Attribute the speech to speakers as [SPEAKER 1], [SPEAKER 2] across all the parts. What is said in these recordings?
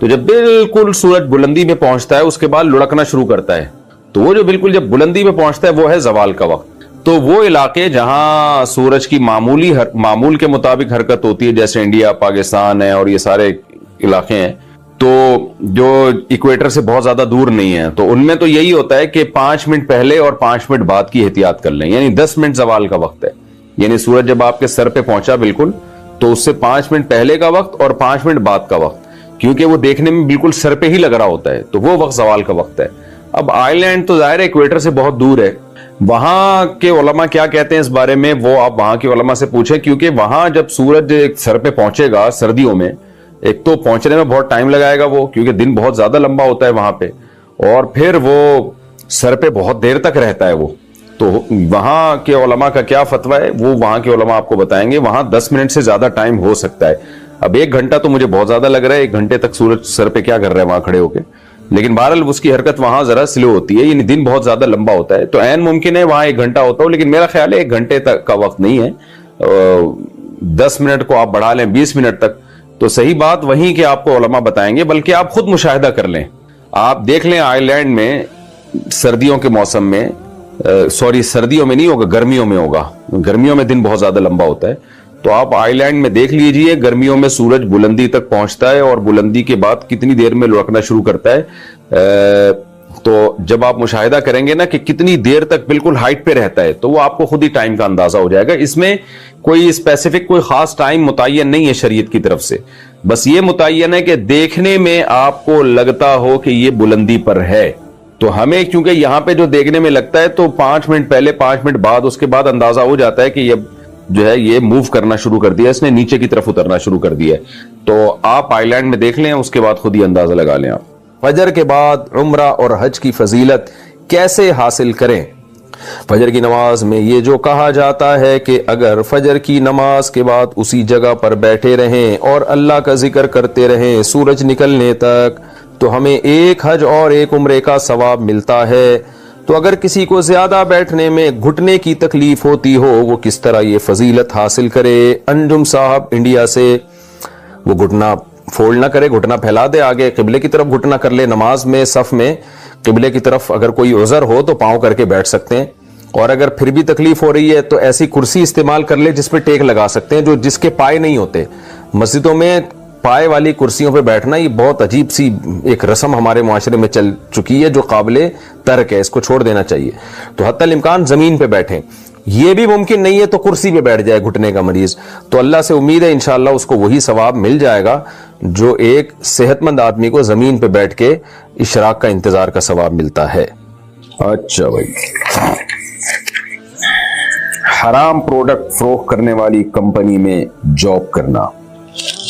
[SPEAKER 1] تو جب بالکل سورج بلندی میں پہنچتا ہے اس کے بعد لڑکنا شروع کرتا ہے، تو وہ جو بالکل جب بلندی میں پہنچتا ہے وہ ہے زوال کا وقت۔ تو وہ علاقے جہاں سورج کی معمول کے مطابق حرکت ہوتی ہے، جیسے انڈیا، پاکستان ہے اور یہ سارے علاقے ہیں، تو جو ایکویٹر سے بہت زیادہ دور نہیں ہے، تو ان میں تو یہی ہوتا ہے کہ 5 منٹ پہلے اور 5 منٹ بعد کی احتیاط کر لیں، یعنی 10 منٹ زوال کا وقت ہے، یعنی سورج جب آپ کے سر پہ پہنچا بالکل، تو اس سے 5 منٹ پہلے کا وقت اور 5 منٹ بعد کا وقت، کیونکہ وہ دیکھنے میں بالکل سر پہ ہی لگ رہا ہوتا ہے، تو وہ وقت زوال کا وقت ہے۔ اب آئی لینڈ تو ظاہر ہے ایکویٹر سے بہت دور ہے، وہاں کے علماء کیا کہتے ہیں اس بارے میں وہ آپ وہاں کے علماء سے پوچھیں، کیونکہ وہاں جب سورج سر پہ پہنچے گا سردیوں میں، ایک تو پہنچنے میں بہت ٹائم لگائے گا وہ، کیونکہ دن بہت زیادہ لمبا ہوتا ہے وہاں پہ، اور پھر وہ سر پہ بہت دیر تک رہتا ہے وہ، تو وہاں کے علماء کا کیا فتویٰ ہے وہ وہاں کے علماء آپ کو بتائیں گے۔ وہاں 10 منٹ سے زیادہ ٹائم ہو سکتا ہے، اب 1 گھنٹہ تو مجھے بہت زیادہ لگ رہا ہے، 1 گھنٹے تک سورج سر پہ کیا کر رہا ہے وہاں کھڑے ہو کے، لیکن بہرحال اس کی حرکت وہاں ذرا سلو ہوتی ہے، یعنی دن بہت زیادہ لمبا ہوتا ہے، تو عین ممکن ہے وہاں 1 گھنٹہ ہوتا ہو، لیکن میرا خیال ہے 1 گھنٹے تک کا وقت نہیں ہے، 10 منٹ کو آپ بڑھا لیں 20 منٹ تک، تو صحیح بات وہیں کے آپ کو علماء بتائیں گے، بلکہ آپ خود مشاہدہ کر لیں، آپ دیکھ لیں آئی لینڈ میں سردیوں کے موسم میں، سردیوں میں نہیں ہوگا، گرمیوں میں ہوگا، گرمیوں میں دن بہت زیادہ لمبا ہوتا ہے، تو آپ آئی لینڈ میں دیکھ لیجئے گرمیوں میں سورج بلندی تک پہنچتا ہے اور بلندی کے بعد کتنی دیر میں لڑکنا شروع کرتا ہے، تو جب آپ مشاہدہ کریں گے نا کہ کتنی دیر تک بالکل ہائٹ پہ رہتا ہے، تو وہ آپ کو خود ہی ٹائم کا اندازہ ہو جائے گا۔ اس میں کوئی اسپیسیفک کوئی خاص ٹائم متعین نہیں ہے شریعت کی طرف سے، بس یہ متعین ہے کہ دیکھنے میں آپ کو لگتا ہو کہ یہ بلندی پر ہے، تو ہمیں چونکہ یہاں پہ جو دیکھنے میں لگتا ہے تو 5 منٹ پہلے 5 منٹ بعد اس کے بعد اندازہ ہو جاتا ہے کہ یہ جو ہے یہ موو کرنا شروع کر دیا، اس نے نیچے کی طرف اترنا شروع کر دیا ہے، تو آپ آئی لینڈ میں دیکھ لیں، اس کے بعد خود ہی اندازہ لگا لیں۔ آپ فجر کے بعد عمرہ اور حج کی فضیلت کیسے حاصل کریں؟ فجر کی نماز میں یہ جو کہا جاتا ہے کہ اگر فجر کی نماز کے بعد اسی جگہ پر بیٹھے رہیں اور اللہ کا ذکر کرتے رہیں سورج نکلنے تک، تو ہمیں 1 حج اور 1 عمرے کا ثواب ملتا ہے۔ تو اگر کسی کو زیادہ بیٹھنے میں گھٹنے کی تکلیف ہوتی ہو، وہ کس طرح یہ فضیلت حاصل کرے؟ انجم صاحب انڈیا سے، وہ گھٹنا فولڈ نہ کرے، گھٹنا پھیلا دے، آگے قبلے کی طرف گھٹنا کر لے، نماز میں صف میں قبلے کی طرف اگر کوئی عذر ہو تو پاؤں کر کے بیٹھ سکتے ہیں، اور اگر پھر بھی تکلیف ہو رہی ہے تو ایسی کرسی استعمال کر لے جس پہ ٹیک لگا سکتے ہیں، جس کے پائے نہیں ہوتے۔ مسجدوں میں پائے والی کرسیوں پہ بیٹھنا یہ بہت عجیب سی ایک رسم ہمارے معاشرے میں چل چکی ہے جو قابل ترک ہے، اس کو چھوڑ دینا چاہیے۔ تو حتی الامکان زمین پہ بیٹھیں، یہ بھی ممکن نہیں ہے تو کرسی پہ بیٹھ جائے گھٹنے کا مریض، تو اللہ سے امید ہے انشاءاللہ اس کو وہی ثواب مل جائے گا جو ایک صحت مند آدمی کو زمین پہ بیٹھ کے اشراق کا انتظار کا ثواب ملتا ہے۔
[SPEAKER 2] اچھا بھائی، حرام پروڈکٹ فروخت کرنے والی کمپنی میں جاب کرنا۔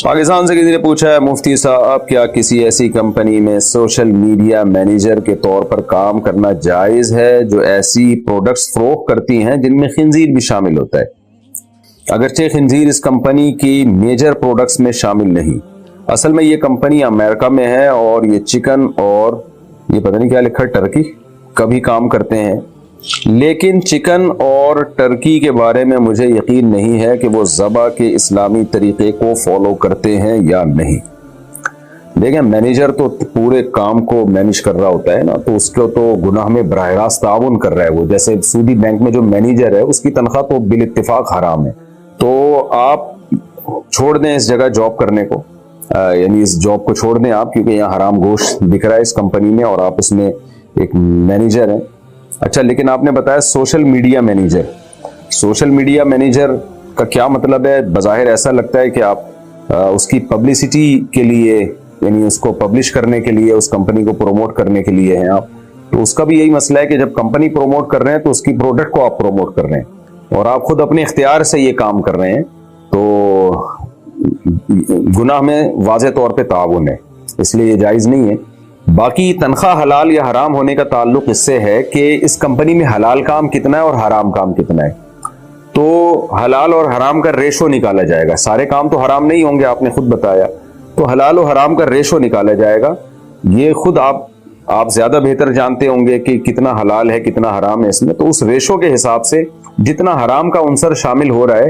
[SPEAKER 2] پاکستان سے کسی نے پوچھا ہے مفتی صاحب کیا کسی ایسی کمپنی میں سوشل میڈیا مینیجر کے طور پر کام کرنا جائز ہے جو ایسی پروڈکٹس فروخت کرتی ہیں جن میں خنزیر بھی شامل ہوتا ہے؟ اگرچہ خنزیر اس کمپنی کی میجر پروڈکٹس میں شامل نہیں، اصل میں یہ کمپنی امریکہ میں ہے اور یہ چکن اور یہ پتہ نہیں کیا لکھا ٹرکی کا بھی کام کرتے ہیں، لیکن چکن اور ٹرکی کے بارے میں مجھے یقین نہیں ہے کہ وہ ذبح کے اسلامی طریقے کو فالو کرتے ہیں یا نہیں۔ دیکھیں مینیجر تو پورے کام کو مینیج کر رہا ہوتا ہے نا، تو اس کو تو گناہ میں براہ راست تعاون کر رہا ہے وہ، جیسے سودی بینک میں جو مینیجر ہے اس کی تنخواہ تو بالاتفاق حرام ہے، تو آپ چھوڑ دیں اس جگہ جاب کرنے کو، یعنی اس جاب کو چھوڑ دیں آپ، کیونکہ یہاں حرام گوشت دکھ رہا ہے اس کمپنی میں اور آپ اس میں ایک مینیجر ہیں۔ اچھا، لیکن آپ نے بتایا social media manager, social media manager کا کیا مطلب ہے؟ بظاہر ایسا لگتا ہے کہ آپ اس کی پبلسٹی کے لیے، یعنی اس کو پبلش کرنے کے لیے، اس کمپنی کو پروموٹ کرنے کے لیے ہیں آپ، تو اس کا بھی یہی مسئلہ ہے کہ جب کمپنی پروموٹ کر رہے ہیں تو اس کی پروڈکٹ کو آپ پروموٹ کر رہے ہیں اور آپ خود اپنے اختیار سے یہ کام کر رہے ہیں، تو گناہ میں واضح طور پہ تعاون ہے، اس لیے یہ جائز نہیں ہے۔ باقی تنخواہ حلال یا حرام ہونے کا تعلق اس سے ہے کہ اس کمپنی میں حلال کام کتنا ہے اور حرام کام کتنا ہے، تو حلال اور حرام کا ریشو نکالا جائے گا، سارے کام تو حرام نہیں ہوں گے آپ نے خود بتایا، تو حلال و حرام کا ریشو نکالا جائے گا، یہ خود آپ زیادہ بہتر جانتے ہوں گے کہ کتنا حلال ہے کتنا حرام ہے اس میں، تو اس ریشو کے حساب سے جتنا حرام کا عنصر شامل ہو رہا ہے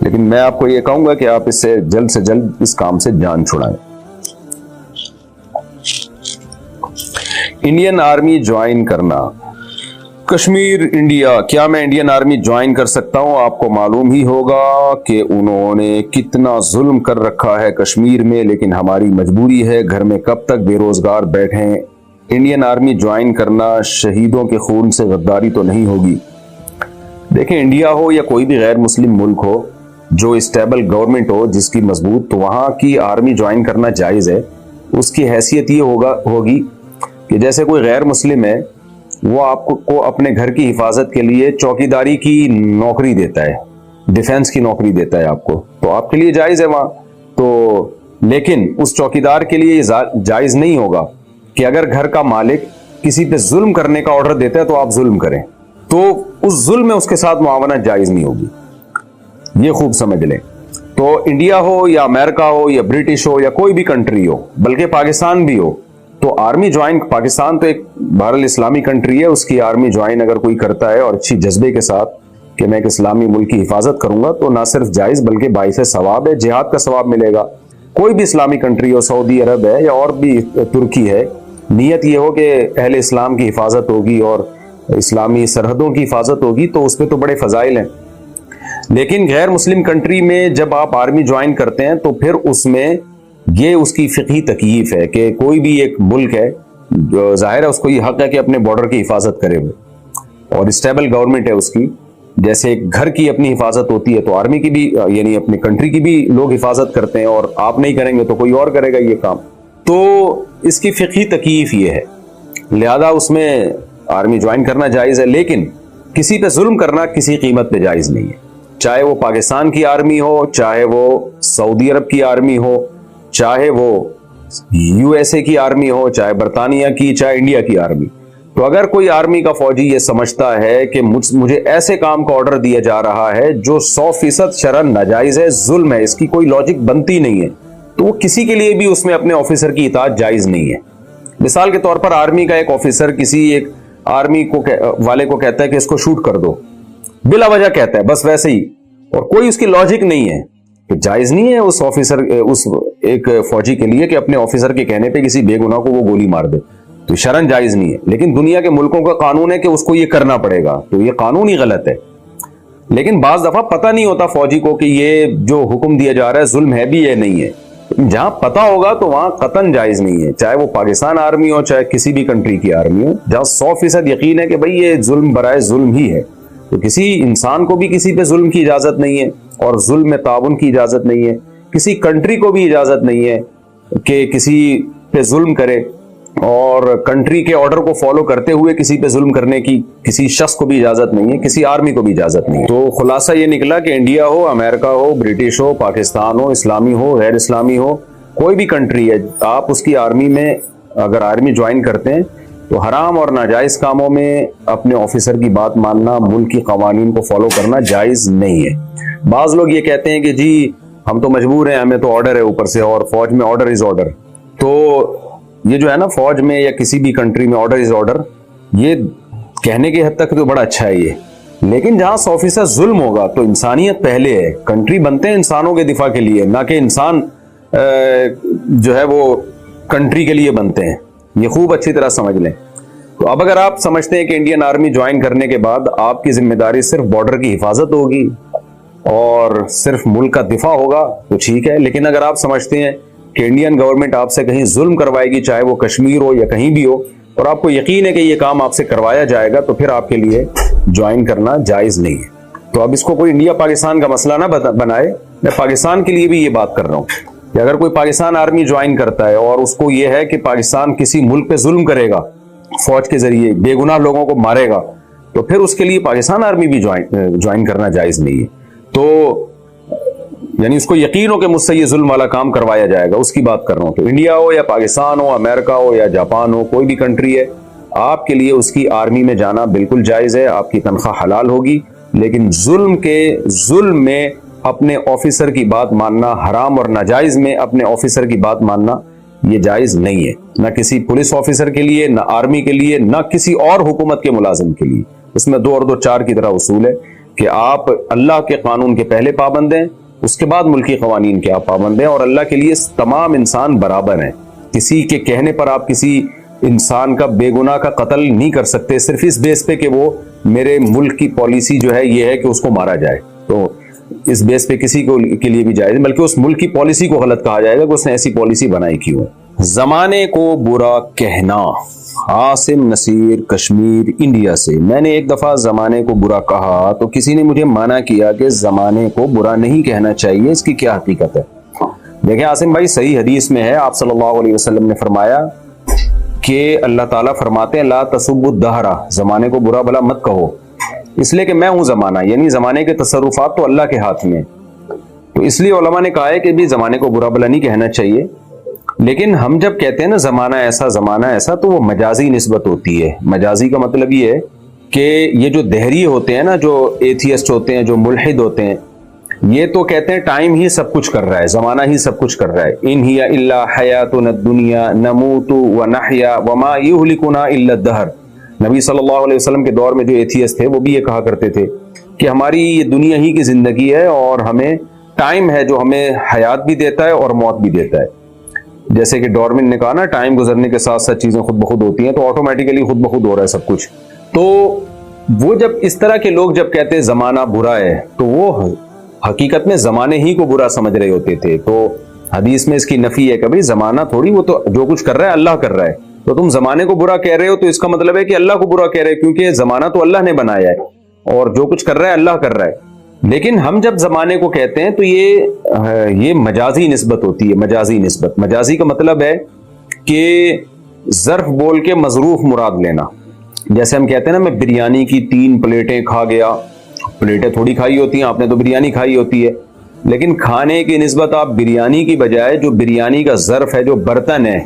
[SPEAKER 2] لیکن میں آپ کو یہ کہوں گا کہ آپ اس سے جلد اس کام سے جان چھڑائیں۔ انڈین آرمی جوائن کرنا، کشمیر انڈیا، کیا میں انڈین آرمی جوائن کر سکتا ہوں؟ آپ کو معلوم ہی ہوگا کہ انہوں نے کتنا ظلم کر رکھا ہے کشمیر میں، لیکن ہماری مجبوری ہے، گھر میں کب تک بے روزگار بیٹھیں۔ انڈین آرمی جوائن کرنا شہیدوں کے خون سے غداری تو نہیں ہوگی؟ دیکھیں، انڈیا ہو یا کوئی بھی غیر مسلم ملک ہو جو اسٹیبل گورنمنٹ ہو جس کی مضبوط، تو وہاں کی آرمی جوائن کرنا جائز ہے۔ اس کی حیثیت یہ ہوگی کہ جیسے کوئی غیر مسلم ہے، وہ آپ کو اپنے گھر کی حفاظت کے لیے چوکیداری کی نوکری دیتا ہے، ڈیفنس کی نوکری دیتا ہے آپ کو، تو آپ کے لیے جائز ہے وہاں تو۔ لیکن اس چوکیدار کے لیے جائز نہیں ہوگا کہ اگر گھر کا مالک کسی پہ ظلم کرنے کا آرڈر دیتا ہے تو آپ ظلم کریں، تو اس ظلم میں اس کے ساتھ معاونت جائز نہیں ہوگی، یہ خوب سمجھ لیں۔ تو انڈیا ہو یا امریکہ ہو یا برٹش ہو یا کوئی بھی کنٹری ہو، بلکہ پاکستان بھی ہو، تو آرمی جوائن، پاکستان تو ایک بہرحال اسلامی کنٹری ہے، اس کی آرمی جوائن اگر کوئی کرتا ہے اور اچھی جذبے کے ساتھ کہ میں ایک اسلامی ملک کی حفاظت کروں گا، تو نہ صرف جائز بلکہ باعث ثواب ہے، جہاد کا ثواب ملے گا۔ کوئی بھی اسلامی کنٹری ہو، سعودی عرب ہے یا اور بھی ترکی ہے، نیت یہ ہو کہ اہل اسلام کی حفاظت ہوگی اور اسلامی سرحدوں کی حفاظت ہوگی، تو اس پہ تو بڑے فضائل ہیں۔ لیکن غیر مسلم کنٹری میں جب آپ آرمی جوائن کرتے ہیں تو پھر اس میں یہ اس کی فقہی تکییف ہے کہ کوئی بھی ایک ملک ہے جو ظاہر ہے اس کو یہ حق ہے کہ اپنے بارڈر کی حفاظت کرے ہوئے، اور اسٹیبل گورنمنٹ ہے اس کی، جیسے ایک گھر کی اپنی حفاظت ہوتی ہے تو آرمی کی بھی، یعنی اپنی کنٹری کی بھی لوگ حفاظت کرتے ہیں، اور آپ نہیں کریں گے تو کوئی اور کرے گا یہ کام، تو اس کی فقہی تکییف یہ ہے، لہذا اس میں آرمی جوائن کرنا جائز ہے۔ لیکن کسی پہ ظلم کرنا کسی قیمت پہ جائز نہیں ہے، چاہے وہ پاکستان کی آرمی ہو، چاہے وہ سعودی عرب کی آرمی ہو، چاہے وہ یو ایس اے کی آرمی ہو، چاہے برطانیہ کی، چاہے انڈیا کی آرمی۔ تو اگر کوئی آرمی کا فوجی یہ سمجھتا ہے کہ مجھے ایسے کام کا آرڈر دیا جا رہا ہے جو 100% شرعاً ناجائز ہے، ظلم ہے، اس کی کوئی لاجک بنتی نہیں ہے، تو وہ کسی کے لیے بھی اس میں اپنے آفیسر کی اطاعت جائز نہیں ہے۔ مثال کے طور پر آرمی کا ایک آفیسر کسی ایک آرمی والے کو کہتا ہے کہ اس کو شوٹ کر دو، بلا وجہ کہتا ہے، بس ویسے ہی، اور کوئی اس کی لاجک نہیں ہے، کہ جائز نہیں ہے اس آفیسر، اس ایک فوجی کے لیے کہ اپنے آفیسر کے کہنے پہ کسی بے گناہ کو وہ گولی مار دے، تو شرعاً جائز نہیں ہے۔ لیکن دنیا کے ملکوں کا قانون ہے کہ اس کو یہ کرنا پڑے گا، تو یہ قانون ہی غلط ہے۔ لیکن بعض دفعہ پتہ نہیں ہوتا فوجی کو کہ یہ جو حکم دیا جا رہا ہے ظلم ہے بھی یا نہیں ہے، جہاں پتہ ہوگا تو وہاں قطعاً جائز نہیں ہے، چاہے وہ پاکستان آرمی ہو، چاہے کسی بھی کنٹری کی آرمی ہو، جہاں 100% یقین ہے کہ بھئی یہ ظلم برائے ظلم ہی ہے، تو کسی انسان کو بھی کسی پہ ظلم کی اجازت نہیں ہے، اور ظلم میں تعاون کی اجازت نہیں ہے، کسی کنٹری کو بھی اجازت نہیں ہے کہ کسی پہ ظلم کرے، اور کنٹری کے آرڈر کو فالو کرتے ہوئے کسی پہ ظلم کرنے کی کسی شخص کو بھی اجازت نہیں ہے، کسی آرمی کو بھی اجازت نہیں ہے۔ تو خلاصہ یہ نکلا کہ انڈیا ہو، امریکہ ہو، برٹش ہو، پاکستان ہو، اسلامی ہو، غیر اسلامی ہو، کوئی بھی کنٹری ہے، آپ اس کی آرمی میں اگر آرمی جوائن کرتے ہیں تو حرام اور ناجائز کاموں میں اپنے آفیسر کی بات ماننا، ملک کی قوانین کو فالو کرنا جائز نہیں ہے۔ بعض لوگ یہ کہتے ہیں کہ جی ہم تو مجبور ہیں، ہمیں تو آرڈر ہے اوپر سے، اور فوج میں آرڈر از آرڈر، تو یہ جو ہے نا فوج میں یا کسی بھی کنٹری میں آرڈر از آرڈر، یہ کہنے کی حد تک تو بڑا اچھا ہے یہ، لیکن جہاں 100% ظلم ہوگا تو انسانیت پہلے ہے۔ کنٹری بنتے ہیں انسانوں کے دفاع کے لیے، نہ کہ انسان جو ہے وہ کنٹری کے لیے بنتے ہیں، یہ خوب اچھی طرح سمجھ لیں۔ تو اب اگر آپ سمجھتے ہیں کہ انڈین آرمی جوائن کرنے کے بعد آپ کی ذمہ داری صرف بارڈر کی حفاظت ہوگی اور صرف ملک کا دفاع ہوگا تو ٹھیک ہے، لیکن اگر آپ سمجھتے ہیں کہ انڈین گورنمنٹ آپ سے کہیں ظلم کروائے گی، چاہے وہ کشمیر ہو یا کہیں بھی ہو، اور آپ کو یقین ہے کہ یہ کام آپ سے کروایا جائے گا، تو پھر آپ کے لیے جوائن کرنا جائز نہیں ہے۔ تو اب اس کو کوئی انڈیا پاکستان کا مسئلہ نہ بنائے، میں پاکستان کے لیے بھی یہ بات کر رہا ہوں کہ اگر کوئی پاکستان آرمی جوائن کرتا ہے اور اس کو یہ ہے کہ پاکستان کسی ملک پہ ظلم کرے گا، فوج کے ذریعے بے گناہ لوگوں کو مارے گا، تو پھر اس کے لیے پاکستان آرمی بھی جوائن کرنا جائز نہیں ہے۔ تو یعنی اس کو یقین ہو کہ مجھ سے یہ ظلم والا کام کروایا جائے گا، اس کی بات کر رہا ہوں۔ تو انڈیا ہو یا پاکستان ہو، امریکہ ہو یا جاپان ہو، کوئی بھی کنٹری ہے، آپ کے لیے اس کی آرمی میں جانا بالکل جائز ہے، آپ کی تنخواہ حلال ہوگی، لیکن ظلم میں اپنے آفیسر کی بات ماننا حرام، اور ناجائز میں اپنے آفیسر کی بات ماننا یہ جائز نہیں ہے، نہ کسی پولیس آفیسر کے لیے، نہ آرمی کے لیے، نہ کسی اور حکومت کے ملازم کے لیے۔ اس میں 2 اور 2 4 کی طرح اصول ہے کہ آپ اللہ کے قانون کے پہلے پابند ہیں، اس کے بعد ملکی قوانین کے آپ پابند ہیں، اور اللہ کے لیے تمام انسان برابر ہیں۔ کسی کے کہنے پر آپ کسی انسان کا بے گناہ کا قتل نہیں کر سکتے صرف اس بیس پہ کہ وہ میرے ملک کی پالیسی جو ہے یہ ہے کہ اس کو مارا جائے، تو اس بیس پہ کسی کو کے لیے بھی جائز، بلکہ اس ملک کی پالیسی کو غلط کہا جائے گا کہ اس نے ایسی پالیسی بنائی کیوں ہے۔ زمانے کو برا کہنا، عاصم نصیر کشمیر انڈیا سے۔ میں نے ایک دفعہ زمانے کو برا کہا تو کسی نے مجھے منع کیا کہ زمانے کو برا نہیں کہنا چاہیے، اس کی کیا حقیقت ہے؟ دیکھیں عاصم بھائی، صحیح حدیث میں ہے، آپ صلی اللہ علیہ وسلم نے فرمایا کہ اللہ تعالیٰ فرماتے ہیں لا تسبوا الدہر، زمانے کو برا بھلا مت کہو، اس لیے کہ میں ہوں زمانہ، یعنی زمانے کے تصرفات تو اللہ کے ہاتھ میں، تو اس لیے علماء نے کہا ہے کہ بھی زمانے کو برا بھلا نہیں کہنا چاہیے۔ لیکن ہم جب کہتے ہیں نا زمانہ ایسا تو وہ مجازی نسبت ہوتی ہے۔ مجازی کا مطلب یہ ہے کہ یہ جو دہری ہوتے ہیں نا، جو ایتھیسٹ ہوتے ہیں، جو ملحد ہوتے ہیں، یہ تو کہتے ہیں ٹائم ہی سب کچھ کر رہا ہے، زمانہ ہی سب کچھ کر رہا ہے، ان ہی الا حیاتنا الدنیا نموت ونحیا وما یہلکنا الا الدہر۔ نبی صلی اللہ علیہ وسلم کے دور میں جو ایتھیسٹ تھے وہ بھی یہ کہا کرتے تھے کہ ہماری یہ دنیا ہی کی زندگی ہے اور ہمیں ٹائم ہے جو ہمیں حیات بھی دیتا ہے اور موت بھی دیتا ہے۔ جیسے کہ ڈارون نے کہا نا، ٹائم گزرنے کے ساتھ ساتھ چیزیں خود بخود ہوتی ہیں، تو آٹومیٹیکلی خود بخود ہو رہا ہے سب کچھ۔ تو وہ جب اس طرح کے لوگ جب کہتے ہیں زمانہ برا ہے، تو وہ حقیقت میں زمانے ہی کو برا سمجھ رہے ہوتے تھے۔ تو حدیث میں اس کی نفی ہے کہ بھائی زمانہ تھوڑی، وہ تو جو کچھ کر رہا ہے اللہ کر رہا ہے، تو تم زمانے کو برا کہہ رہے ہو تو اس کا مطلب ہے کہ اللہ کو برا کہہ رہے، کیونکہ زمانہ تو اللہ نے بنایا ہے اور جو کچھ کر رہا ہے اللہ کر رہا ہے۔ لیکن ہم جب زمانے کو کہتے ہیں تو یہ مجازی نسبت ہوتی ہے۔ مجازی نسبت، مجازی کا مطلب ہے کہ ظرف بول کے مظروف مراد لینا۔ جیسے ہم کہتے ہیں نا میں بریانی کی 3 پلیٹیں کھا گیا، پلیٹیں تھوڑی کھائی ہوتی ہیں، آپ نے تو بریانی کھائی ہوتی ہے، لیکن کھانے کی نسبت آپ بریانی کی بجائے جو بریانی کا ظرف ہے، جو برتن ہے،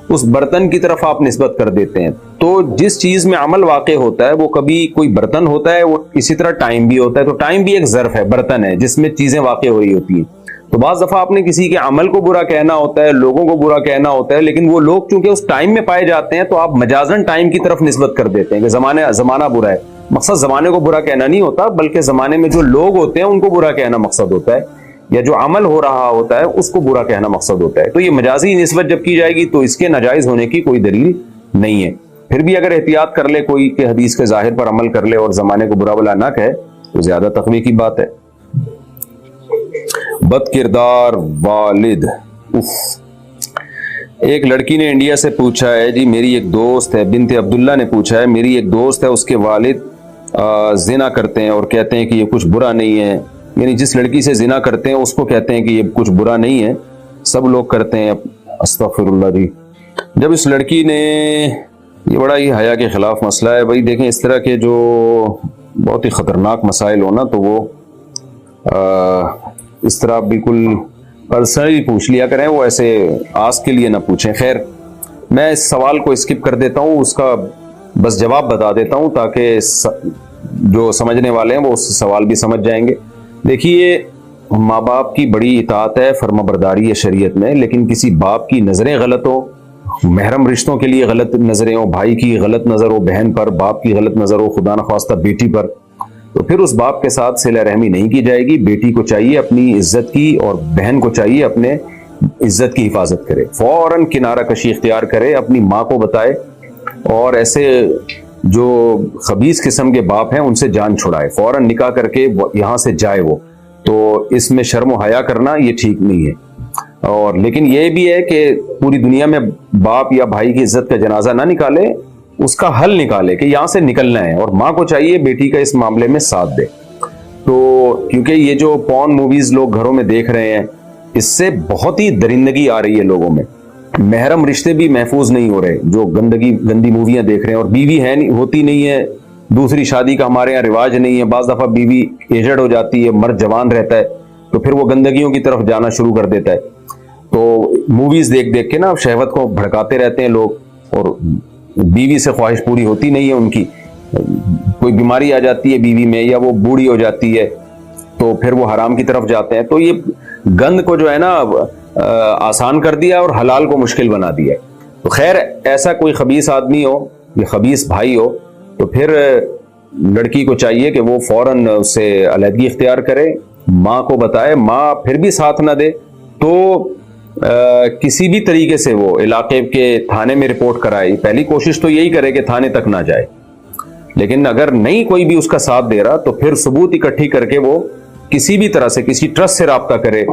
[SPEAKER 2] اس برتن کی طرف آپ نسبت کر دیتے ہیں۔ تو جس چیز میں عمل واقع ہوتا ہے وہ کبھی کوئی برتن ہوتا ہے، وہ اسی طرح ٹائم بھی ہوتا ہے، تو ٹائم بھی ایک ظرف ہے، برتن ہے جس میں چیزیں واقع ہو رہی ہوتی ہیں۔ تو بعض دفعہ آپ نے کسی کے عمل کو برا کہنا ہوتا ہے، لوگوں کو برا کہنا ہوتا ہے، لیکن وہ لوگ چونکہ اس ٹائم میں پائے جاتے ہیں تو آپ مجازن ٹائم کی طرف نسبت کر دیتے ہیں کہ زمانہ برا ہے۔ مقصد زمانے کو برا کہنا نہیں ہوتا، بلکہ زمانے میں جو لوگ ہوتے ہیں ان کو برا کہنا مقصد ہوتا ہے، یا جو عمل ہو رہا ہوتا ہے اس کو برا کہنا مقصد ہوتا ہے۔ تو یہ مجازی نسبت جب کی جائے گی تو اس کے ناجائز ہونے کی کوئی دلیل نہیں ہے۔ پھر بھی اگر احتیاط کر لے کوئی کہ حدیث کے ظاہر پر عمل کر لے اور زمانے کو برا بلا نہ کہے تو زیادہ تقوی کی بات ہے۔ بد کردار والد۔ ایک لڑکی نے انڈیا سے پوچھا ہے، جی میری ایک دوست ہے، بنت عبداللہ نے پوچھا ہے، میری ایک دوست ہے، اس کے والد زنا کرتے ہیں اور کہتے ہیں کہ یہ کچھ برا نہیں ہے، یعنی جس لڑکی سے زنا کرتے ہیں اس کو کہتے ہیں کہ یہ کچھ برا نہیں ہے، سب لوگ کرتے ہیں۔ استغفر اللہ جی۔ جب اس لڑکی نے، یہ بڑا ہی حیا کے خلاف مسئلہ ہے بھائی، دیکھیں اس طرح کے جو بہت ہی خطرناک مسائل ہونا تو وہ اس طرح بالکل پرسنلی پوچھ لیا کریں، وہ ایسے آس کے لیے نہ پوچھیں۔ خیر، میں اس سوال کو اسکپ کر دیتا ہوں، اس کا بس جواب بتا دیتا ہوں تاکہ جو سمجھنے والے ہیں وہ اس سوال بھی سمجھ جائیں گے۔ دیکھیے، ماں باپ کی بڑی اطاعت ہے، فرما برداری ہے شریعت میں، لیکن کسی باپ کی نظریں غلط ہو، محرم رشتوں کے لیے غلط نظریں ہو، بھائی کی غلط نظر ہو بہن پر، باپ کی غلط نظر ہو خدا نخواستہ بیٹی پر، تو پھر اس باپ کے ساتھ صلہ رحمی نہیں کی جائے گی۔ بیٹی کو چاہیے اپنی عزت کی اور بہن کو چاہیے اپنے عزت کی حفاظت کرے، فوراً کنارہ کشی اختیار کرے، اپنی ماں کو بتائے، اور ایسے جو خبیث قسم کے باپ ہیں ان سے جان چھڑائے، فوراً نکاح کر کے یہاں سے جائے وہ۔ تو اس میں شرم و حیا کرنا یہ ٹھیک نہیں ہے۔ اور لیکن یہ بھی ہے کہ پوری دنیا میں باپ یا بھائی کی عزت کا جنازہ نہ نکالے، اس کا حل نکالے کہ یہاں سے نکلنا ہے، اور ماں کو چاہیے بیٹی کا اس معاملے میں ساتھ دے۔ تو کیونکہ یہ جو پورن موویز لوگ گھروں میں دیکھ رہے ہیں، اس سے بہت ہی درندگی آ رہی ہے لوگوں میں، محرم رشتے بھی محفوظ نہیں ہو رہے، جو گندی موویاں دیکھ رہے ہیں، اور بیوی ہے ہوتی نہیں ہے، دوسری شادی کا ہمارے یہاں رواج نہیں ہے، بعض دفعہ بیوی ایجڈ ہو جاتی ہے، مرد جوان رہتا ہے، تو پھر وہ گندگیوں کی طرف جانا شروع کر دیتا ہے۔ تو موویز دیکھ دیکھ کے نا شہوت کو بھڑکاتے رہتے ہیں لوگ، اور بیوی سے خواہش پوری ہوتی نہیں ہے ان کی، کوئی بیماری آ جاتی ہے بیوی میں، یا وہ بوڑھی ہو جاتی ہے، تو پھر وہ حرام کی طرف جاتے ہیں۔ تو یہ گند کو جو ہے نا آسان کر دیا اور حلال کو مشکل بنا دیا. تو خیر ایسا کوئی خبیث آدمی ہو یا خبیث بھائی ہو تو پھر لڑکی کو چاہیے کہ وہ فوراً اس سے علیحدگی اختیار کرے, ماں کو بتائے, ماں پھر بھی ساتھ نہ دے تو کسی بھی طریقے سے وہ علاقے کے تھانے میں رپورٹ کرائے. پہلی کوشش تو یہی کرے کہ تھانے تک نہ جائے, لیکن اگر نہیں کوئی بھی اس کا ساتھ دے رہا تو پھر ثبوت اکٹھی کر کے وہ کسی بھی طرح سے کسی ٹرسٹ سے رابطہ کرے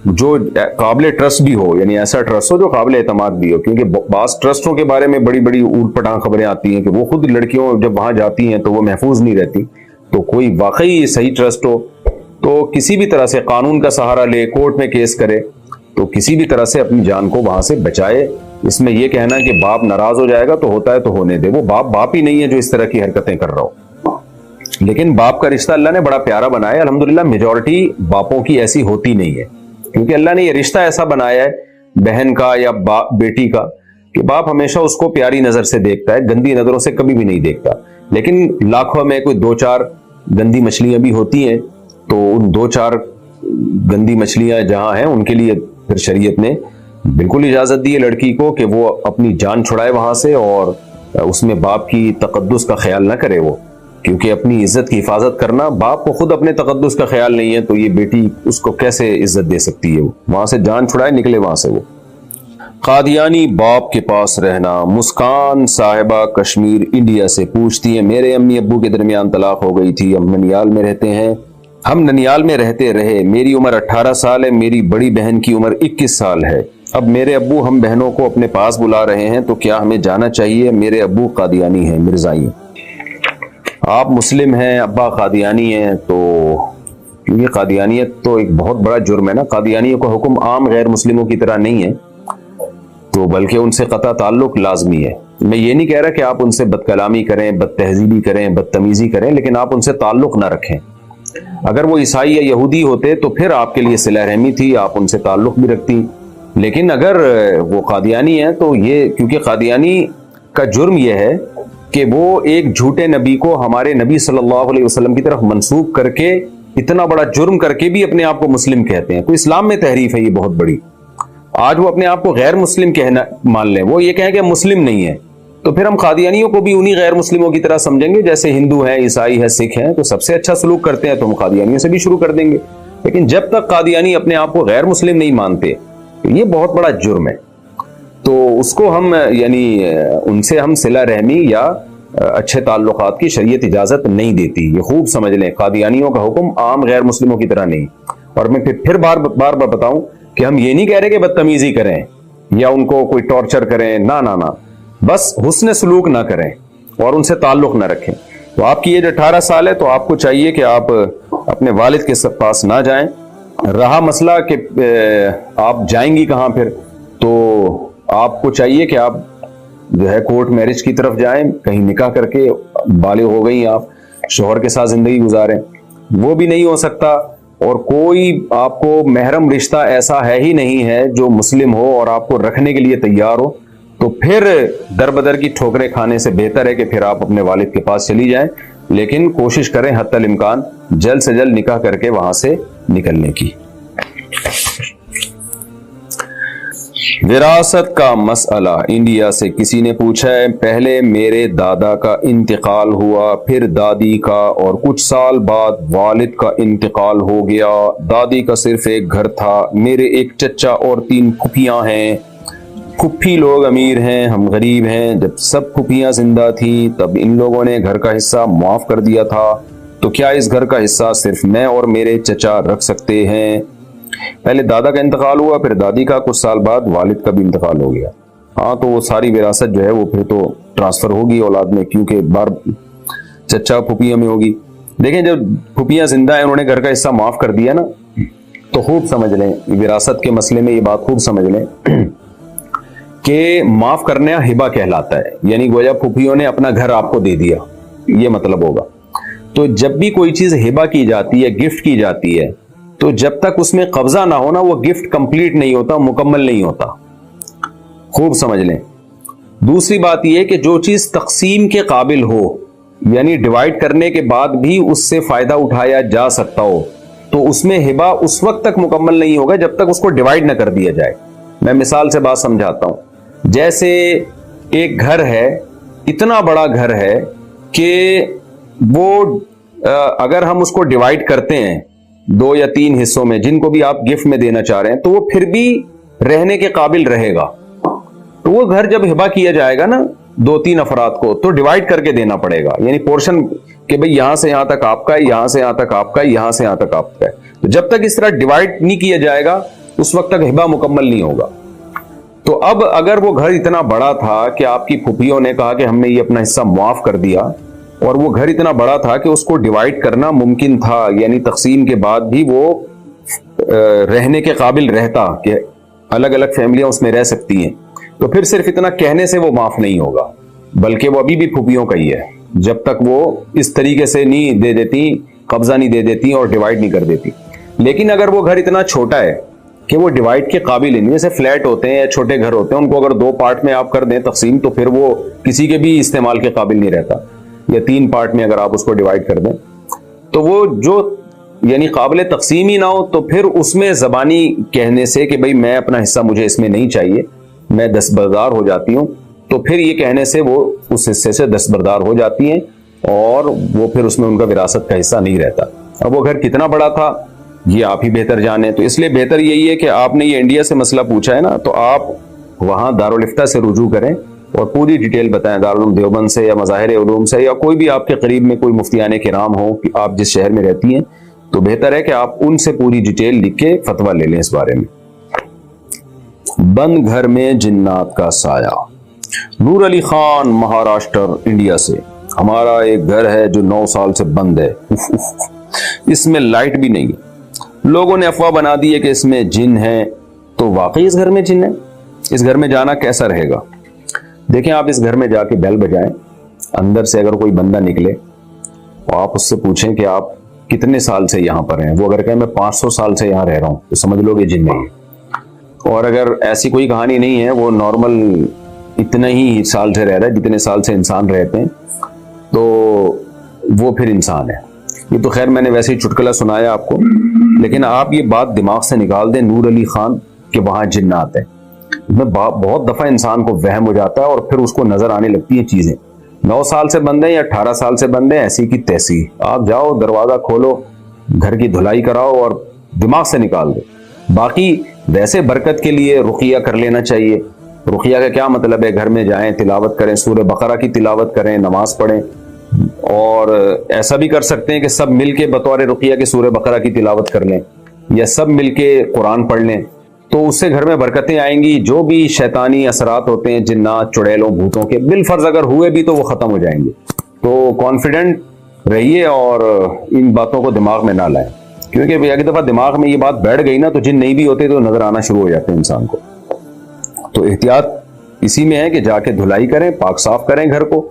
[SPEAKER 2] جو قابل ٹرسٹ بھی ہو, یعنی ایسا ٹرسٹ ہو جو قابل اعتماد بھی ہو. کیونکہ بعض ٹرسٹوں کے بارے میں بڑی بڑی اوٹ پٹانگ خبریں آتی ہیں کہ وہ خود لڑکیوں جب وہاں جاتی ہیں تو وہ محفوظ نہیں رہتی. تو کوئی واقعی صحیح ٹرسٹ ہو تو کسی بھی طرح سے قانون کا سہارا لے, کورٹ میں کیس کرے, تو کسی بھی طرح سے اپنی جان کو وہاں سے بچائے. اس میں یہ کہنا کہ باپ ناراض ہو جائے گا تو ہوتا ہے تو ہونے دے, وہ باپ ہی نہیں ہے جو اس طرح کی حرکتیں کر رہا ہو. لیکن باپ کا رشتہ اللہ نے بڑا پیارا بنایا ہے. الحمدللہ میجورٹی باپوں کی ایسی ہوتی نہیں ہے, کیونکہ اللہ نے یہ رشتہ ایسا بنایا ہے بہن کا یا بیٹی کا کہ باپ ہمیشہ اس کو پیاری نظر سے دیکھتا ہے, گندی نظروں سے کبھی بھی نہیں دیکھتا. لیکن لاکھوں میں کوئی 2-4 گندی مچھلیاں بھی ہوتی ہیں, تو ان 2-4 گندی مچھلیاں جہاں ہیں ان کے لیے پھر شریعت نے بالکل اجازت دی ہے لڑکی کو کہ وہ اپنی جان چھڑائے وہاں سے, اور اس میں باپ کی تقدس کا خیال نہ کرے وہ, کیونکہ اپنی عزت کی حفاظت کرنا, باپ کو خود اپنے تقدس کا خیال نہیں ہے تو یہ بیٹی اس کو کیسے عزت دے سکتی ہے. وہاں سے جان چھڑائے, نکلے وہاں سے وہ. قادیانی باپ کے پاس رہنا. مسکان صاحبہ کشمیر انڈیا سے پوچھتی ہیں, میرے امی ابو کے درمیان طلاق ہو گئی تھی, ہم ننیال میں رہتے رہے. میری عمر 18 سال ہے, میری بڑی بہن کی عمر 21 سال ہے. اب میرے ابو ہم بہنوں کو اپنے پاس بلا رہے ہیں تو کیا ہمیں جانا چاہیے؟ میرے ابو قادیانی ہیں, مرزائی. آپ مسلم ہیں, ابا قادیانی ہیں, تو کیونکہ قادیانیت تو ایک بہت بڑا جرم ہے نا. قادیانیوں کا حکم عام غیر مسلموں کی طرح نہیں ہے, تو بلکہ ان سے قطع تعلق لازمی ہے. میں یہ نہیں کہہ رہا کہ آپ ان سے بد کلامی کریں, بد تہذیبی کریں, بدتمیزی کریں, لیکن آپ ان سے تعلق نہ رکھیں. اگر وہ عیسائی یا یہودی ہوتے تو پھر آپ کے لیے صلہ رحمی تھی, آپ ان سے تعلق بھی رکھتی. لیکن اگر وہ قادیانی ہیں تو یہ, کیونکہ قادیانی کا جرم یہ ہے کہ وہ ایک جھوٹے نبی کو ہمارے نبی صلی اللہ علیہ وسلم کی طرف منسوب کر کے, اتنا بڑا جرم کر کے بھی اپنے آپ کو مسلم کہتے ہیں. تو اسلام میں تحریف ہے یہ بہت بڑی. آج وہ اپنے آپ کو غیر مسلم کہنا مان لیں, وہ یہ کہیں کہ مسلم نہیں ہے, تو پھر ہم قادیانیوں کو بھی انہی غیر مسلموں کی طرح سمجھیں گے. جیسے ہندو ہیں, عیسائی ہیں, سکھ ہیں, تو سب سے اچھا سلوک کرتے ہیں تو ہم قادیانیوں سے بھی شروع کر دیں گے. لیکن جب تک قادیانی اپنے آپ کو غیر مسلم نہیں مانتے تو یہ بہت بڑا جرم ہے. تو اس کو ہم یعنی ان سے ہم صلہ رحمی یا اچھے تعلقات کی شریعت اجازت نہیں دیتی. یہ خوب سمجھ لیں, قادیانیوں کا حکم عام غیر مسلموں کی طرح نہیں. اور میں پھر بار بار بتاؤں کہ ہم یہ نہیں کہہ رہے کہ بدتمیزی کریں یا ان کو کوئی ٹارچر کریں, نہ, بس حسن سلوک نہ کریں اور ان سے تعلق نہ رکھیں. تو آپ کی ایج 18 سال ہے تو آپ کو چاہیے کہ آپ اپنے والد کے پاس نہ جائیں. رہا مسئلہ کہ آپ جائیں گی کہاں پھر, تو آپ کو چاہیے کہ آپ جو ہے کورٹ میرج کی طرف جائیں, کہیں نکاح کر کے, بالغ ہو گئی آپ, شوہر کے ساتھ زندگی گزاریں. وہ بھی نہیں ہو سکتا, اور کوئی آپ کو محرم رشتہ ایسا ہے ہی نہیں ہے جو مسلم ہو اور آپ کو رکھنے کے لیے تیار ہو, تو پھر در بدر کی ٹھوکریں کھانے سے بہتر ہے کہ پھر آپ اپنے والد کے پاس چلی جائیں. لیکن کوشش کریں حتی الامکان جلد سے جلد نکاح کر کے وہاں سے نکلنے کی. وراثت کا مسئلہ. انڈیا سے کسی نے پوچھا ہے, پہلے میرے دادا کا انتقال ہوا, پھر دادی کا, اور کچھ سال بعد والد کا انتقال ہو گیا. دادی کا صرف ایک گھر تھا, میرے ایک چچا اور 3 پھوپھیاں ہیں. پھوپھی لوگ امیر ہیں, ہم غریب ہیں. جب سب پھوپھیاں زندہ تھیں تب ان لوگوں نے گھر کا حصہ معاف کر دیا تھا, تو کیا اس گھر کا حصہ صرف میں اور میرے چچا رکھ سکتے ہیں؟ پہلے دادا کا انتقال ہوا, پھر دادی کا, کچھ سال بعد والد کا بھی انتقال ہو گیا. ہاں, تو وہ ساری وراثت جو ہے وہ پھر تو ٹرانسفر ہوگی اولاد میں, کیونکہ بار چچا پھوپھیاں میں ہوگی. دیکھیں, جب پھوپھیاں زندہ ہیں, انہوں نے گھر کا حصہ معاف کر دیا نا, تو خوب سمجھ لیں وراثت کے مسئلے میں یہ بات خوب سمجھ لیں کہ معاف کرنا ہبہ کہلاتا ہے. یعنی گویا پھوپھیوں نے اپنا گھر آپ کو دے دیا, یہ مطلب ہوگا. تو جب بھی کوئی چیز ہبہ کی جاتی ہے, گفٹ کی جاتی ہے, تو جب تک اس میں قبضہ نہ ہونا وہ گفٹ کمپلیٹ نہیں ہوتا, مکمل نہیں ہوتا. خوب سمجھ لیں. دوسری بات یہ کہ جو چیز تقسیم کے قابل ہو, یعنی ڈیوائیڈ کرنے کے بعد بھی اس سے فائدہ اٹھایا جا سکتا ہو, تو اس میں ہبا اس وقت تک مکمل نہیں ہوگا جب تک اس کو ڈیوائڈ نہ کر دیا جائے. میں مثال سے بات سمجھاتا ہوں. جیسے ایک گھر ہے, اتنا بڑا گھر ہے کہ وہ اگر ہم اس کو ڈیوائڈ کرتے ہیں 2 یا 3 حصوں میں, جن کو بھی آپ گفٹ میں دینا چاہ رہے ہیں, تو وہ پھر بھی رہنے کے قابل رہے گا. تو وہ گھر جب ہبا کیا جائے گا نا 2-3 افراد کو, تو ڈیوائڈ کر کے دینا پڑے گا, یعنی پورشن کہ بھئی یہاں سے یہاں تک آپ کا ہے, یہاں سے یہاں تک آپ کا ہے, یہاں سے یہاں تک آپ کا ہے. تو جب تک اس طرح ڈیوائڈ نہیں کیا جائے گا اس وقت تک ہبا مکمل نہیں ہوگا. تو اب اگر وہ گھر اتنا بڑا تھا کہ آپ کی پھوپھیوں نے کہا کہ ہم نے یہ اپنا حصہ معاف کر دیا, اور وہ گھر اتنا بڑا تھا کہ اس کو ڈیوائڈ کرنا ممکن تھا, یعنی تقسیم کے بعد بھی وہ رہنے کے قابل رہتا کہ الگ الگ فیملیاں اس میں رہ سکتی ہیں, تو پھر صرف اتنا کہنے سے وہ معاف نہیں ہوگا, بلکہ وہ ابھی بھی پھوپھیوں کا ہی ہے جب تک وہ اس طریقے سے نہیں دے دیتی, قبضہ نہیں دے دیتی اور ڈیوائڈ نہیں کر دیتی. لیکن اگر وہ گھر اتنا چھوٹا ہے کہ وہ ڈیوائڈ کے قابل ہی نہیں, جیسے فلیٹ ہوتے ہیں یا چھوٹے گھر ہوتے ہیں, ان کو اگر 2 پارٹ میں آپ کر دیں تقسیم, تو پھر وہ کسی کے بھی استعمال کے قابل نہیں رہتا. یا 3 پارٹ میں اگر آپ اس کو ڈیوائڈ کر دیں, تو وہ جو یعنی قابل تقسیم ہی نہ ہو, تو پھر اس میں زبانی کہنے سے کہ بھئی میں اپنا حصہ مجھے اس میں نہیں چاہیے, میں دستبردار ہو جاتی ہوں, تو پھر یہ کہنے سے وہ اس حصے سے دستبردار ہو جاتی ہیں اور وہ پھر اس میں ان کا وراثت کا حصہ نہیں رہتا. اب وہ گھر کتنا بڑا تھا یہ آپ ہی بہتر جانیں, تو اس لیے بہتر یہی ہے کہ آپ نے یہ انڈیا سے مسئلہ پوچھا ہے نا, تو آپ وہاں دارالفتہ سے رجوع کریں اور پوری ڈیٹیل بتائیں, دارالعلوم دیوبند سے یا مظاہر علوم سے, یا کوئی بھی آپ کے قریب میں کوئی مفتیان کرام ہو کہ آپ جس شہر میں رہتی ہیں, تو بہتر ہے کہ آپ ان سے پوری ڈیٹیل لکھ کے فتویٰ لے لیں اس بارے میں. بند گھر میں جنات کا سایہ. نور علی خان مہاراشٹر انڈیا سے. ہمارا ایک گھر ہے جو 9 سال سے بند ہے, اس میں لائٹ بھی نہیں ہے. لوگوں نے افواہ بنا دی ہے کہ اس میں جن ہیں, تو واقعی اس گھر میں جن ہے؟ اس گھر میں جانا کیسا رہے گا؟ دیکھیں, آپ اس گھر میں جا کے بیل بجائیں, اندر سے اگر کوئی بندہ نکلے تو آپ اس سے پوچھیں کہ آپ کتنے سال سے یہاں پر ہیں. وہ اگر کہیں میں 500 سال سے یہاں رہ رہا ہوں, تو سمجھ لو کہ جن نہیں ہے. اور اگر ایسی کوئی کہانی نہیں ہے, وہ نارمل اتنا ہی سال سے رہ رہا ہے جتنے سال سے انسان رہتے ہیں, تو وہ پھر انسان ہے. یہ تو خیر میں نے ویسے ہی چٹکلا سنایا آپ کو, لیکن آپ یہ بات دماغ سے نکال دیں نور علی خان کہ وہاں جنات ہیں. میں بہت دفعہ انسان کو وہم ہو جاتا ہے اور پھر اس کو نظر آنے لگتی ہیں چیزیں. 9 سال سے بند ہیں یا 18 سال سے بند ہیں, ایسی کی تیسی. آپ جاؤ, دروازہ کھولو, گھر کی دھلائی کراؤ اور دماغ سے نکال دو. باقی ویسے برکت کے لیے رقیہ کر لینا چاہیے. رقیہ کا کیا مطلب ہے؟ گھر میں جائیں, تلاوت کریں, سورہ بقرہ کی تلاوت کریں, نماز پڑھیں, اور ایسا بھی کر سکتے ہیں کہ سب مل کے بطور رقیہ کے سورہ بقرہ کی تلاوت کر لیں, یا سب مل کے قرآن پڑھ لیں, تو اس سے گھر میں برکتیں آئیں گی. جو بھی شیطانی اثرات ہوتے ہیں جنات, چڑیلوں, بھوتوں کے, بالفرض اگر ہوئے بھی تو وہ ختم ہو جائیں گے. تو کانفیڈنٹ رہیے اور ان باتوں کو دماغ میں نہ لائیں, کیونکہ ایک دفعہ دماغ میں یہ بات بیٹھ گئی نا, تو جن نہیں بھی ہوتے تو نظر آنا شروع ہو جاتے ہیں انسان کو. تو احتیاط اسی میں ہے کہ جا کے دھلائی کریں, پاک صاف کریں گھر کو,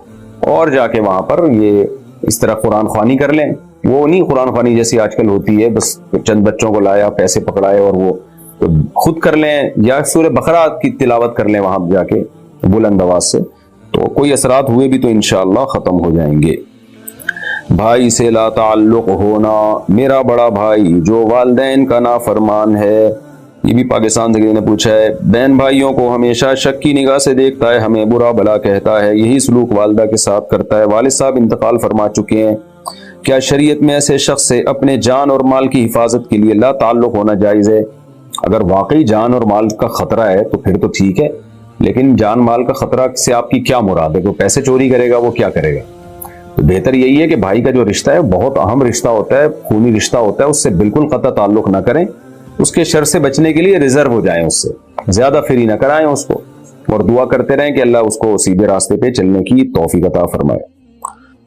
[SPEAKER 2] اور جا کے وہاں پر یہ اس طرح قرآن خوانی کر لیں. وہ نہیں قرآن خوانی جیسی آج کل ہوتی ہے, بس چند بچوں کو لایا, پیسے پکڑائے اور وہ خود کر لیں, یا سورہ بقرہ کی تلاوت کر لیں وہاں جا کے بلند آواز سے, تو کوئی اثرات ہوئے بھی تو انشاءاللہ ختم ہو جائیں گے. بھائی سے لا تعلق ہونا. میرا بڑا بھائی جو والدین کا نافرمان ہے, یہ بھی پاکستان سے کسی نے پوچھا ہے, بہن بھائیوں کو ہمیشہ شک کی نگاہ سے دیکھتا ہے, ہمیں برا بھلا کہتا ہے, یہی سلوک والدہ کے ساتھ کرتا ہے. والد صاحب انتقال فرما چکے ہیں, کیا شریعت میں ایسے شخص سے اپنے جان اور مال کی حفاظت کے لیے لا تعلق ہونا جائز ہے؟ اگر واقعی جان اور مال کا خطرہ ہے تو پھر تو ٹھیک ہے, لیکن جان مال کا خطرہ سے آپ کی کیا مراد ہے؟ وہ پیسے چوری کرے گا, وہ کیا کرے گا؟ تو بہتر یہی ہے کہ بھائی کا جو رشتہ ہے بہت اہم رشتہ ہوتا ہے, خونی رشتہ ہوتا ہے, اس سے بالکل قطع تعلق نہ کریں. اس کے شر سے بچنے کے لیے ریزرو ہو جائیں, اس سے زیادہ فری نہ کرائیں اس کو, اور دعا کرتے رہیں کہ اللہ اس کو سیدھے راستے پہ چلنے کی توفیق عطا فرمائے.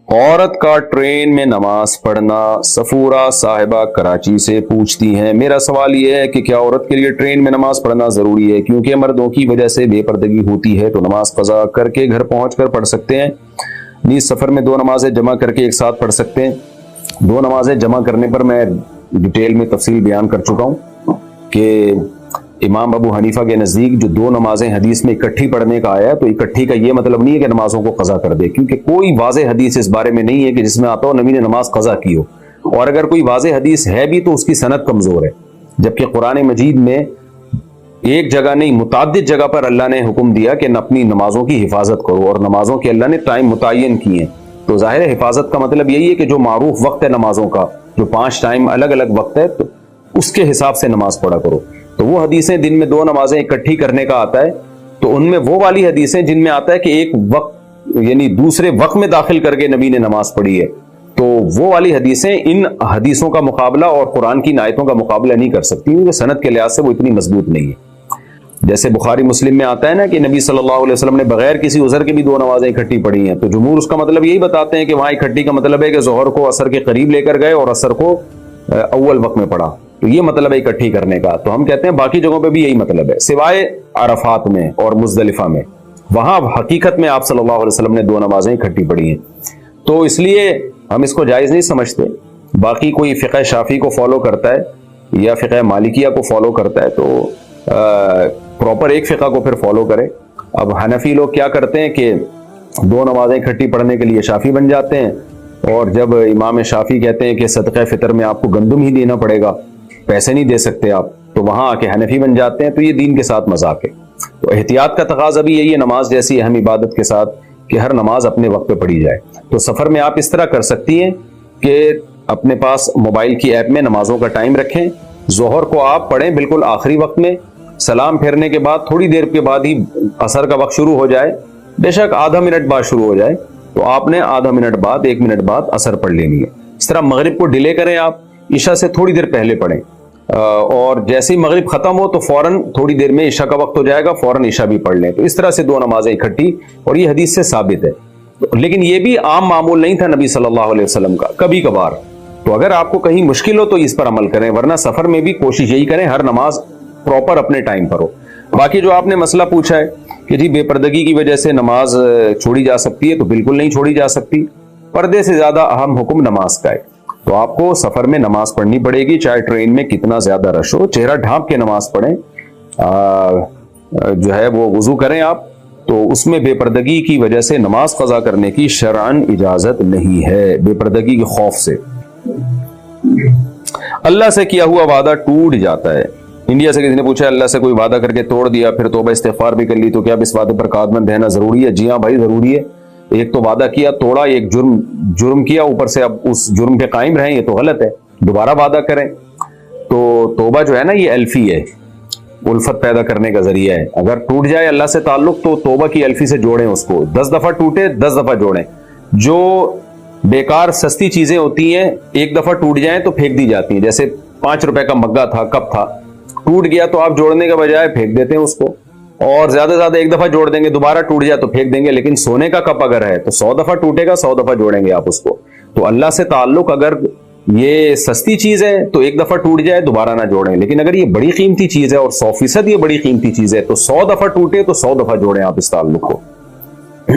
[SPEAKER 2] عورت کا ٹرین میں نماز پڑھنا. سفورہ صاحبہ کراچی سے پوچھتی ہیں, میرا سوال یہ ہے کہ کیا عورت کے لیے ٹرین میں نماز پڑھنا ضروری ہے؟ کیونکہ مردوں کی وجہ سے بے پردگی ہوتی ہے, تو نماز قضا کر کے گھر پہنچ کر پڑھ سکتے ہیں. نیز سفر میں 2 نمازیں جمع کر کے ایک ساتھ پڑھ سکتے ہیں. 2 نمازیں جمع کرنے پر میں ڈیٹیل میں تفصیل بیان کر چکا ہوں کہ امام ابو حنیفہ کے نزدیک جو 2 نمازیں حدیث میں اکٹھی پڑھنے کا آیا ہے, تو اکٹھی کا یہ مطلب نہیں ہے کہ نمازوں کو قضا کر دے, کیونکہ کوئی واضح حدیث اس بارے میں نہیں ہے کہ جس میں آتا ہو نبی نے نماز قضا کی ہو. اور اگر کوئی واضح حدیث ہے بھی تو اس کی سند کمزور ہے، جبکہ قرآن مجید میں ایک جگہ نہیں متعدد جگہ پر اللہ نے حکم دیا کہ اپنی نمازوں کی حفاظت کرو، اور نمازوں کے اللہ نے ٹائم متعین کیے ہیں۔ تو ظاہر ہے حفاظت کا مطلب یہی ہے کہ جو معروف وقت ہے نمازوں کا، جو 5 ٹائم الگ الگ وقت ہے، تو اس کے حساب سے نماز پڑھا کرو۔ تو وہ حدیثیں دن میں 2 نمازیں اکٹھی کرنے کا آتا ہے، تو ان میں وہ والی حدیثیں جن میں آتا ہے کہ ایک وقت یعنی دوسرے وقت میں داخل کر کے نبی نے نماز پڑھی ہے، تو وہ والی حدیثیں ان حدیثوں کا مقابلہ اور قرآن کی آیتوں کا مقابلہ نہیں کر سکتی، کیونکہ سند کے لحاظ سے وہ اتنی مضبوط نہیں ہے۔ جیسے بخاری مسلم میں آتا ہے نا کہ نبی صلی اللہ علیہ وسلم نے بغیر کسی عذر کے بھی 2 نمازیں اکٹھی پڑھی ہیں، تو جمہور اس کا مطلب یہی بتاتے ہیں کہ وہاں اکٹھی کا مطلب ہے کہ ظہر کو عصر کے قریب لے کر گئے اور عصر کو اول وقت میں پڑھا، تو یہ مطلب ہے اکٹھی کرنے کا۔ تو ہم کہتے ہیں باقی جگہوں پہ بھی یہی مطلب ہے، سوائے عرفات میں اور مزدلفہ میں، وہاں حقیقت میں آپ صلی اللہ علیہ وسلم نے 2 نمازیں اکٹھی پڑھی ہیں، تو اس لیے ہم اس کو جائز نہیں سمجھتے۔ باقی کوئی فقہ شافعی کو فالو کرتا ہے یا فقہ مالکیہ کو فالو کرتا ہے تو پراپر ایک فقہ کو پھر فالو کرے۔ اب حنفی لوگ کیا کرتے ہیں کہ 2 نمازیں اکٹھی پڑھنے کے لیے شافعی بن جاتے ہیں، اور جب امام شافعی کہتے ہیں کہ صدقہ فطر میں آپ کو گندم ہی دینا پڑے گا، پیسے نہیں دے سکتے آپ، تو وہاں آ کے حنفی بن جاتے ہیں، تو یہ دین کے ساتھ مذاق ہے۔ تو احتیاط کا تقاضا بھی یہی ہے نماز جیسی اہم عبادت کے ساتھ کہ ہر نماز اپنے وقت پہ پڑھی جائے۔ تو سفر میں آپ اس طرح کر سکتی ہیں کہ اپنے پاس موبائل کی ایپ میں نمازوں کا ٹائم رکھیں، ظہر کو آپ پڑھیں بالکل آخری وقت میں، سلام پھیرنے کے بعد تھوڑی دیر کے بعد ہی عصر کا وقت شروع ہو جائے، بے شک آدھا منٹ بعد شروع ہو جائے، تو آپ نے آدھا منٹ بعد 1 منٹ بعد عصر پڑھ لینی ہے۔ اس طرح مغرب کو ڈیلے کریں، آپ عشاء سے تھوڑی دیر پہلے پڑھیں، اور جیسے ہی مغرب ختم ہو تو فوراً تھوڑی دیر میں عشاء کا وقت ہو جائے گا، فوراً عشاء بھی پڑھ لیں۔ تو اس طرح سے 2 نمازیں اکٹھی، اور یہ حدیث سے ثابت ہے، لیکن یہ بھی عام معمول نہیں تھا نبی صلی اللہ علیہ وسلم کا، کبھی کبھار۔ تو اگر آپ کو کہیں مشکل ہو تو اس پر عمل کریں، ورنہ سفر میں بھی کوشش یہی کریں ہر نماز پراپر اپنے ٹائم پر ہو۔ باقی جو آپ نے مسئلہ پوچھا ہے کہ جی بے پردگی کی وجہ سے نماز چھوڑی جا سکتی ہے، تو بالکل نہیں چھوڑی جا سکتی۔ پردے سے زیادہ اہم حکم نماز کا ہے، تو آپ کو سفر میں نماز پڑھنی پڑے گی، چاہے ٹرین میں کتنا زیادہ رش ہو، چہرہ ڈھانپ کے نماز پڑھیں، جو ہے وہ وضو کریں آپ، تو اس میں بے پردگی کی وجہ سے نماز قضا کرنے کی شرعاً اجازت نہیں ہے، بے پردگی کے خوف سے۔ اللہ سے کیا ہوا وعدہ ٹوٹ جاتا ہے۔ انڈیا سے کسی نے پوچھا اللہ سے کوئی وعدہ کر کے توڑ دیا، پھر توبہ استغفار بھی کر لی، تو کیا اب اس وعدے پر قائم رہنا ضروری ہے؟ جی ہاں بھائی ضروری ہے۔ ایک تو وعدہ کیا توڑا، ایک جرم کیا، اوپر سے اب اس جرم پہ قائم رہیں، یہ تو غلط ہے۔ دوبارہ وعدہ کریں تو توبہ جو ہے نا یہ الفی ہے، الفت پیدا کرنے کا ذریعہ ہے۔ اگر ٹوٹ جائے اللہ سے تعلق تو توبہ کی الفی سے جوڑیں اس کو، 10 دفعہ ٹوٹے 10 دفعہ جوڑیں۔ جو بیکار سستی چیزیں ہوتی ہیں ایک دفعہ ٹوٹ جائیں تو پھینک دی جاتی ہیں، جیسے 5 روپے کا مگا تھا، کپ تھا، ٹوٹ گیا تو آپ جوڑنے کے بجائے پھینک دیتے ہیں اس کو، اور زیادہ سے زیادہ ایک دفعہ جوڑ دیں گے، دوبارہ ٹوٹ جائے تو پھینک دیں گے۔ لیکن سونے کا کپ اگر ہے تو 100 دفعہ ٹوٹے گا، 100 دفعہ جوڑیں گے آپ اس کو۔ تو اللہ سے تعلق اگر یہ سستی چیز ہے تو ایک دفعہ ٹوٹ جائے دوبارہ نہ جوڑیں، لیکن اگر یہ بڑی قیمتی چیز ہے اور 100% یہ بڑی قیمتی چیز ہے تو 100 دفعہ ٹوٹے تو 100 دفعہ جوڑیں آپ اس تعلق کو۔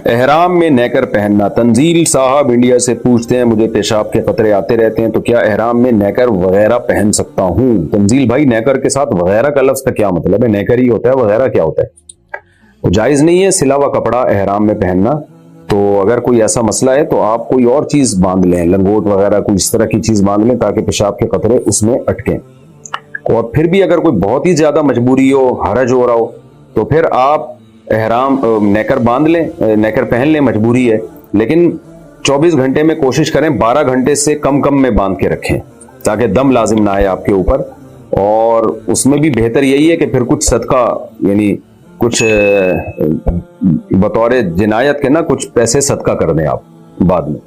[SPEAKER 2] احرام میں نیکر پہننا، تنزیل صاحب انڈیا سے پوچھتے ہیں مجھے پیشاب کے قطرے آتے رہتے ہیں تو کیا احرام میں نیکر وغیرہ پہن سکتا ہوں؟ تنزیل بھائی نیکر کے ساتھ وغیرہ کا لفظ کا کیا مطلب ہے؟ نیکر ہی ہوتا ہے، وغیرہ کیا ہوتا ہے؟ تو جائز نہیں ہے سلا ہوا کپڑا احرام میں پہننا۔ تو اگر کوئی ایسا مسئلہ ہے تو آپ کوئی اور چیز باندھ لیں، لنگوٹ وغیرہ کوئی اس طرح کی چیز باندھ لیں تاکہ پیشاب کے قطرے اس میں اٹکیں۔ اور پھر بھی اگر کوئی بہت ہی زیادہ مجبوری ہو، حرج ہو رہا ہو، تو پھر آپ احرام نیکر باندھ لیں، نیکر پہن لیں، مجبوری ہے، لیکن 24 گھنٹے میں کوشش کریں 12 گھنٹے سے کم میں باندھ کے رکھیں تاکہ دم لازم نہ آئے آپ کے اوپر۔ اور اس میں بھی بہتر یہی ہے کہ پھر کچھ صدقہ، یعنی کچھ بطور جنایت کے نا کچھ پیسے صدقہ کر دیں آپ بعد میں۔